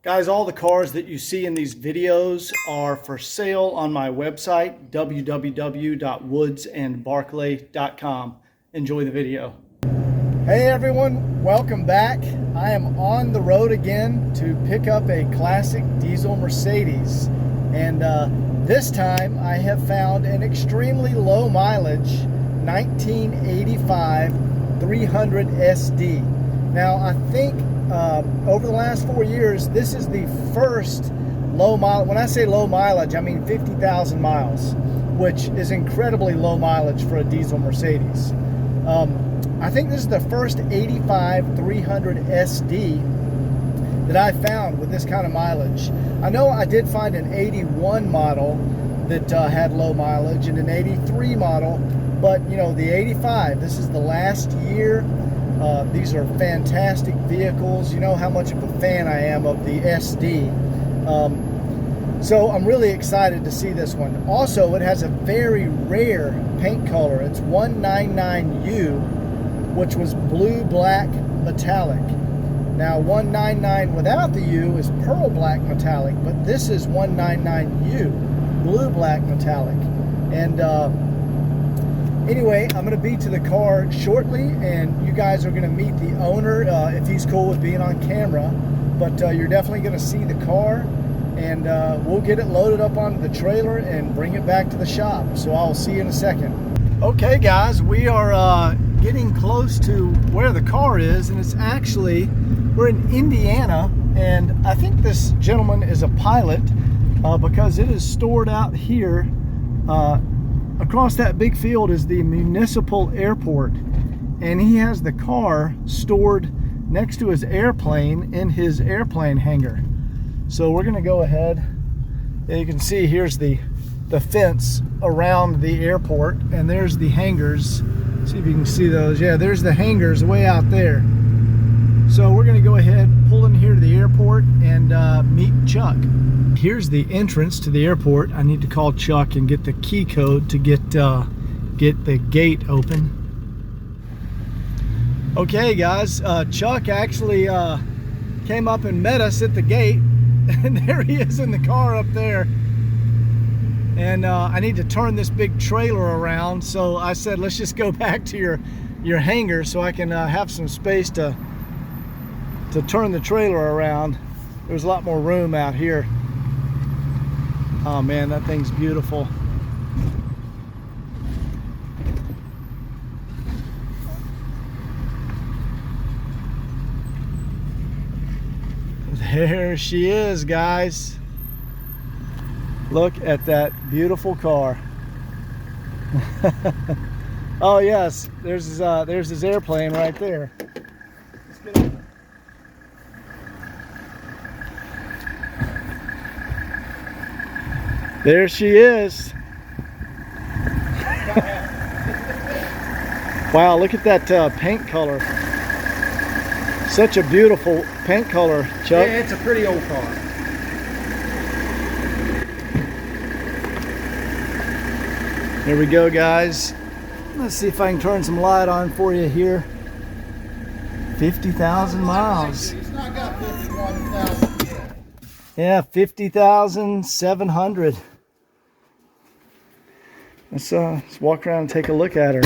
Guys, all the cars that you see in these videos are for sale on my website, www.woodsandbarclay.com. Enjoy the video. Hey everyone, welcome back. I am on the road again to pick up a classic diesel Mercedes. And this time I have found an extremely low mileage 1985 300 SD. Now I think over the last 4 years, this is the first low mileage. When I say low mileage, I mean 50,000 miles, which is incredibly low mileage for a diesel Mercedes. I think this is the first 85 300 SD that I found with this kind of mileage. I know I did find an 81 model that had low mileage and an 83 model, but you know, the 85, this is the last year. These are fantastic vehicles. You know how much of a fan I am of the SD. So I'm really excited to see this one. Also, it has a very rare paint color. It's 199U, which was blue black metallic. Now 199 without the U is pearl black metallic, but this is 199U, blue black metallic. And anyway, I'm going to be to the car shortly, and you guys are going to meet the owner if he's cool with being on camera. But you're definitely going to see the car, and we'll get it loaded up onto the trailer and bring it back to the shop. So I'll see you in a second. Okay, guys, we are getting close to where the car is, and it's actually, we're in Indiana, and I think this gentleman is a pilot because it is stored out here. Across that big field is the municipal airport, and he has the car stored next to his airplane in his airplane hangar. So we're going to go ahead, and you can see here's the fence around the airport, and there's the hangars. See if you can see those. Yeah, there's the hangars way out there. So we're going to go ahead, pull in here to the airport, and meet Chuck. Here's the entrance to the airport. I need to call Chuck and get the key code to get the gate open. Okay, guys, Chuck actually came up and met us at the gate, and there he is in the car up there. And I need to turn this big trailer around, so I said let's just go back to your hangar so I can have some space to turn the trailer around. There's a lot more room out here. Oh man, that thing's beautiful. There she is, guys. Look at that beautiful car. Oh yes, there's his airplane right there. Let's get in. There she is. Wow, look at that paint color. Such a beautiful paint color, Chuck. Yeah, it's a pretty old car. Here we go, guys. Let's see if I can turn some light on for you here. 50,000 miles. It's not got 51,000 yet. Yeah, 50,700. Let's walk around and take a look at her.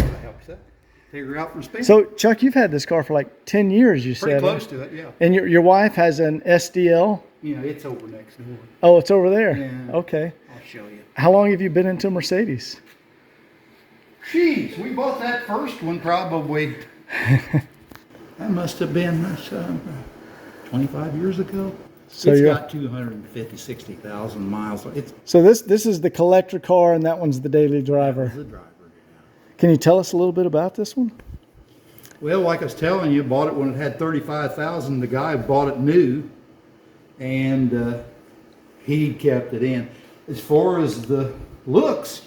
Take her out for speed. So, Chuck, you've had this car for like 10 years, you said. Pretty close to it, yeah. And your wife has an SDL? Yeah, it's over next door. Oh, it's over there? Yeah. Okay. I'll show you. How long have you been into Mercedes? Jeez, we bought that first one probably. That must have been 25 years ago. So it's got 60,000 miles. So this is the collector car, and that one's the daily driver. The driver. Can you tell us a little bit about this one? Well, like I was telling you, bought it when it had 35,000. The guy bought it new, and he kept it in. As far as the looks,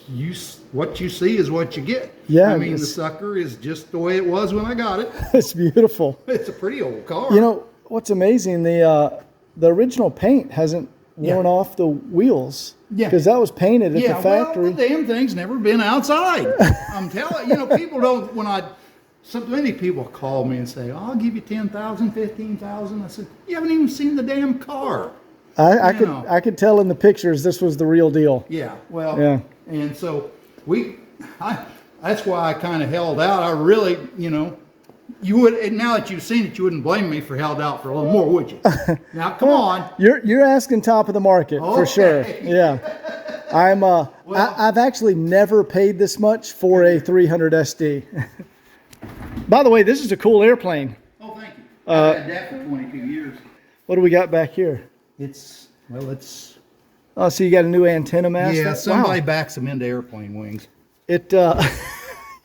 what you see is what you get. Yeah, I mean, the sucker is just the way it was when I got it. It's beautiful. It's a pretty old car. You know what's amazing? The original paint hasn't worn off the wheels. Yeah, because that was painted at the factory. Well, the damn thing's never been outside. I'm telling you, people don't. So many people call me and say, "Oh, I'll give you 10,000, 15,000." I said, "You haven't even seen the damn car." I could tell in the pictures this was the real deal. Yeah, well, Yeah. and so that's why I kind of held out. I really, you would, now that you've seen it, you wouldn't blame me for held out for a little more, would you? Now, come on. You're asking top of the market for sure. Yeah. I've actually never paid this much for a 300 SD. By the way, this is a cool airplane. Oh, thank you. I've had that for 22 years. What do we got back here? It's Oh, so you got a new antenna mast? yeah, somebody Wow. backs them into airplane wings. It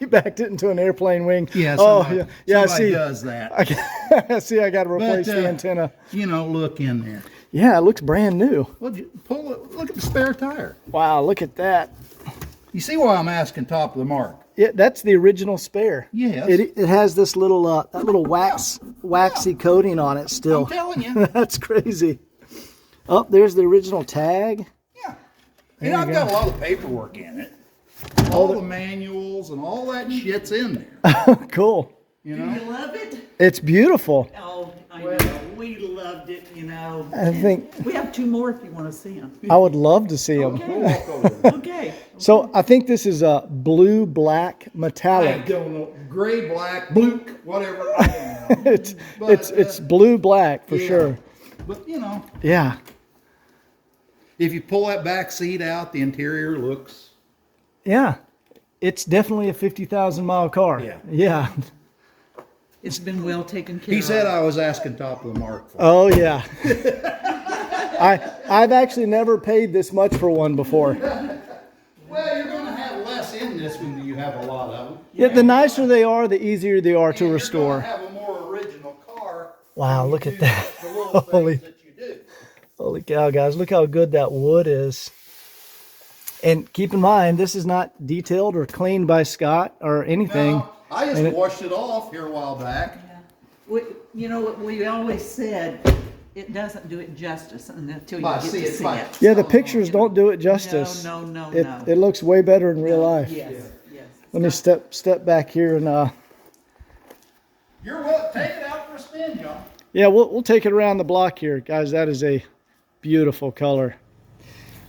you backed it into an airplane wing. Yeah, oh somebody, yeah. somebody See, does that. I see. I got to replace the antenna. Look in there. Yeah, it looks brand new. Well, pull it. Look at the spare tire. Wow, look at that. You see why I'm asking top of the mark? Yeah, that's the original spare. Yes. It has this little that little waxy coating on it still. I'm telling you. That's crazy. Oh, there's the original tag. Yeah. And I've got a lot of paperwork in it. All the manuals and all that shit's in there. Cool. Do you love it? It's beautiful. Oh, I know. We loved it, I think We have 2 more if you want to see them. I would love to see them. Okay. So I think this is a blue black I metallic. don't know. Gray, black, blue, whatever. I don't know. It's blue black for yeah. sure. But Yeah. if you pull that back seat out, the interior looks. Yeah. It's definitely a 50,000 mile car. Yeah. Yeah. It's been well taken care of. He said I was asking top of the mark for. Oh yeah. I've actually never paid this much for one before. Well, you're going to have less in this one than you have a lot of them. Yeah, the nicer they are, the easier they are to And restore. You're going to have a more original car. Wow, when you look at do that. The little Holy- things that you do. Holy cow, guys! Look how good that wood is. And keep in mind, this is not detailed or cleaned by Scott or anything. No, I just And washed it off here a while back. You know what we always said, it doesn't do it justice until you I get see to it, see but- it. Yeah, the pictures don't do it justice. No, no, It no. it looks way better in real life. Yes, yes. Let me step back here and You're welcome. Take it out for a spin, John. yeah, we'll take it around the block here, guys. That is a beautiful color.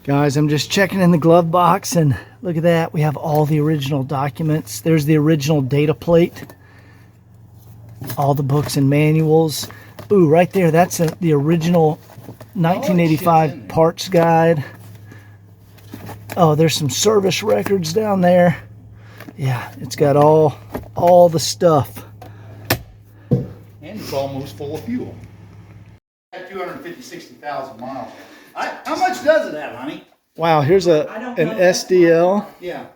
Guys, I'm just checking in the glove box and look at that. We have all the original documents. There's the original data plate. All the books and manuals. Ooh, right there, that's the original 1985 parts guide. Oh, there's some service records down there. Yeah, it's got all the stuff. And it's almost full of fuel. At 60,000 miles. How much does it have, honey? Wow, here's I don't an know if that's SDL. Yeah.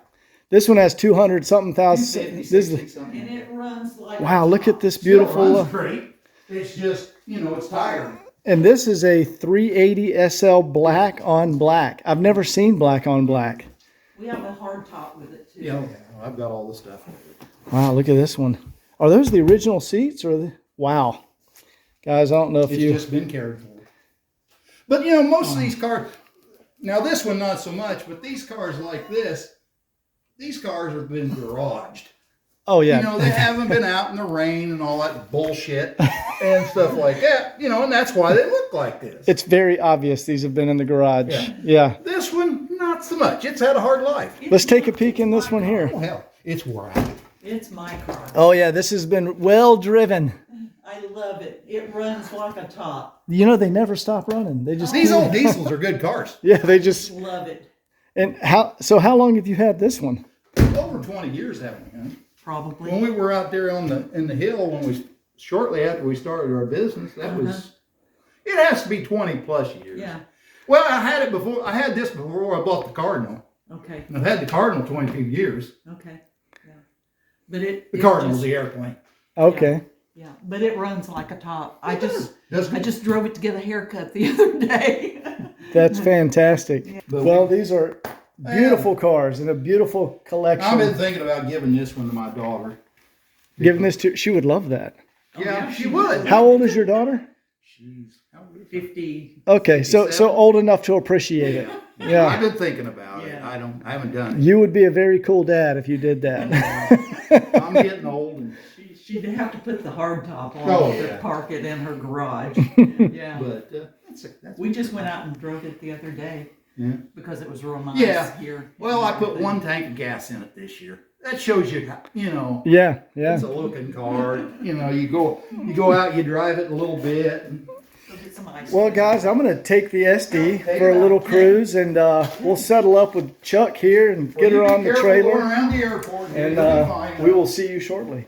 This one has 200 something thousand. 250, This is 60 something. And it runs like wow, look at this Still beautiful. runs great. It's just, it's tired. And this is a 380 SL black on black. I've never seen black on black. We have a hard top with it too. Yeah, I've got all the stuff. Wow, look at this one. Are those the original seats or the? Wow, guys, I don't know if It's you. just been cared for. But most of these cars, now this one not so much, but these cars like this, these cars have been garaged. Oh yeah. They haven't been out in the rain and all that bullshit and stuff like that. And that's why they look like this. It's very obvious these have been in the garage. Yeah. This one, not so much. It's had a hard life. Let's take a peek in this one here. Oh hell, it's wore out. It's my car. Oh yeah, this has been well driven. I love it. It runs like a top. They never stop running. They just These old diesels are good cars. yeah, they just. Love it. And how long have you had this one? Over 20 years, haven't we? Huh? Probably. When we were out there in the hill shortly after we started our business, that was. It has to be 20 plus years. Yeah. Well, I had it before. I had this before I bought the Cardinal. Okay. And I've had the Cardinal 22 years. Okay. Yeah. But it. The it Cardinal's just- the airplane. Okay. Yeah, but it runs like a top. I does good. just drove it to get a haircut the other day. That's fantastic. But Well, these are beautiful cars and a beautiful collection. I've been thinking about giving this one to my daughter. Giving this to, she would love that. Yeah, she would. How old is your daughter? She's how old is she? 50. Okay, so 57? old enough to appreciate it. I've Yeah. been thinking about it. Yeah. I haven't done it. You would be a very cool dad if you did that. I'm getting old and She'd have to put the hard top on Oh, to yeah. park it in her garage. Yeah. but We just went out and drove it the other day Yeah. because it was real nice Yeah. here. Well, I put 1 tank of gas in it this year. That shows you, Yeah, yeah. it's a looking car. You go out, you drive it a little bit. And Go get some ice Well, cream. guys, I'm going to take the SD Take for it a little out. cruise, and we'll settle up with Chuck here and get her you be on the careful going trailer, around the airport, and you'll be fine. we will see you shortly.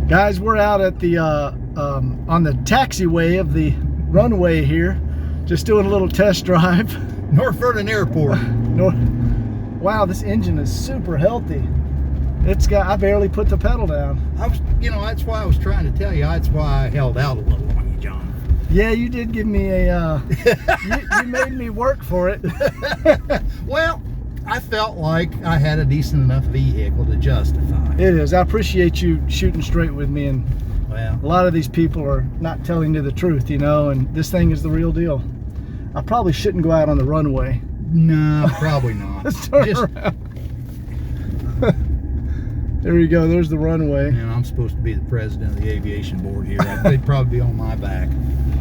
Guys, we're out at the on the taxiway of the runway here, just doing a little test drive. North Vernon Airport. Wow, this engine is super healthy. I barely put the pedal down. That's why I was trying to tell you. That's why I held out a little on you, John. Yeah, you did give me a, you made me work for it. Well, I felt like I had a decent enough vehicle to justify. It is. I appreciate you shooting straight with me, and Well, a lot of these people are not telling you the truth, and this thing is the real deal. I probably shouldn't go out on the runway. no, probably not. Let's turn Just, around. There you go. There's the runway. I'm supposed to be the president of the aviation board here. They'd probably be on my back.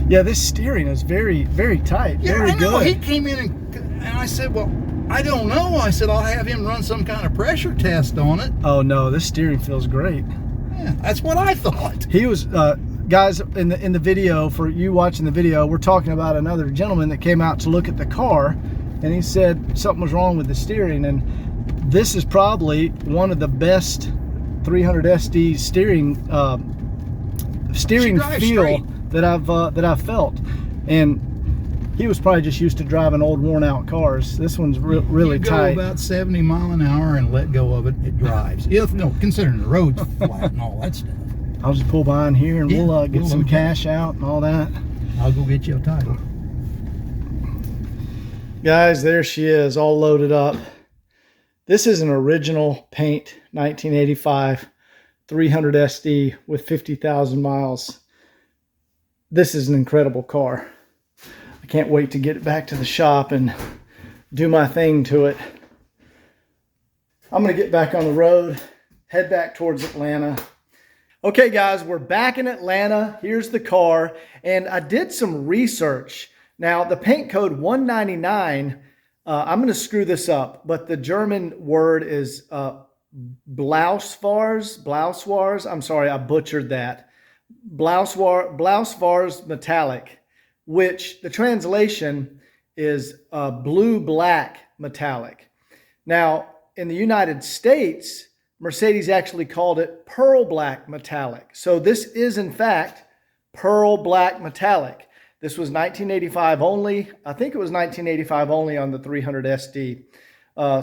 Yeah, this steering is very, very tight. Yeah, very I know. good. He came in and I said, well, I don't know. I said, I'll have him run some kind of pressure test on it. Oh no, this steering feels great. Yeah, that's what I thought. He was, guys, in the video, for you watching the video, we're talking about another gentleman that came out to look at the car, and he said something was wrong with the steering, and this is probably one of the best 300 SD steering feel straight. that I've felt. And he was probably just used to driving old worn out cars. This one's really you go tight. about 70 mile an hour and let go of it, it drives. Considering the road's flat and all that stuff. I'll just pull behind here and Yeah, we'll get we'll some look at cash out and all that. I'll go get you a title. Guys, there she is, all loaded up. This is an original paint 1985 300 SD with 50,000 miles. This is an incredible car. I can't wait to get it back to the shop and do my thing to it. I'm gonna get back on the road, head back towards Atlanta. Okay guys, we're back in Atlanta. Here's the car, and I did some research. Now the paint code 199, I'm gonna screw this up, but the German word is Blauswars. I'm sorry, I butchered that. Blauswars metallic, which the translation is blue-black metallic. Now, in the United States, Mercedes actually called it pearl black metallic. So this is, in fact, pearl black metallic. This was 1985 only. I think it was 1985 only on the 300 SD.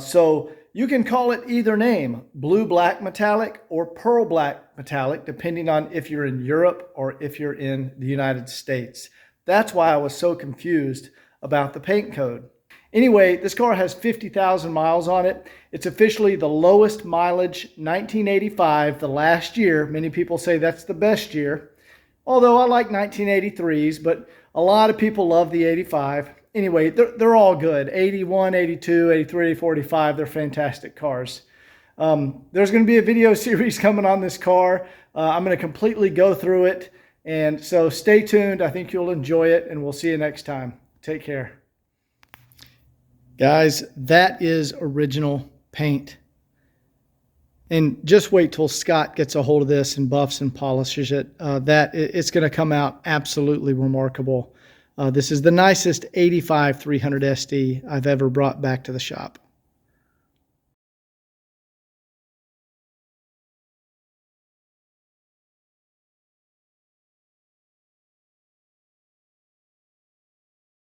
So you can call it either name, blue black metallic or pearl black metallic, depending on if you're in Europe or if you're in the United States. That's why I was so confused about the paint code. Anyway, this car has 50,000 miles on it. It's officially the lowest mileage 1985, the last year. Many people say that's the best year. Although I like 1983s, but a lot of people love the 85. Anyway, they're all good. 81, 82, 83, 84, 85, they're fantastic cars. There's going to be a video series coming on this car. I'm going to completely go through it. And so stay tuned. I think you'll enjoy it, and we'll see you next time. Take care. Guys, that is original paint. And just wait till Scott gets a hold of this and buffs and polishes it. It's going to come out absolutely remarkable. This is the nicest 85 300 SD I've ever brought back to the shop.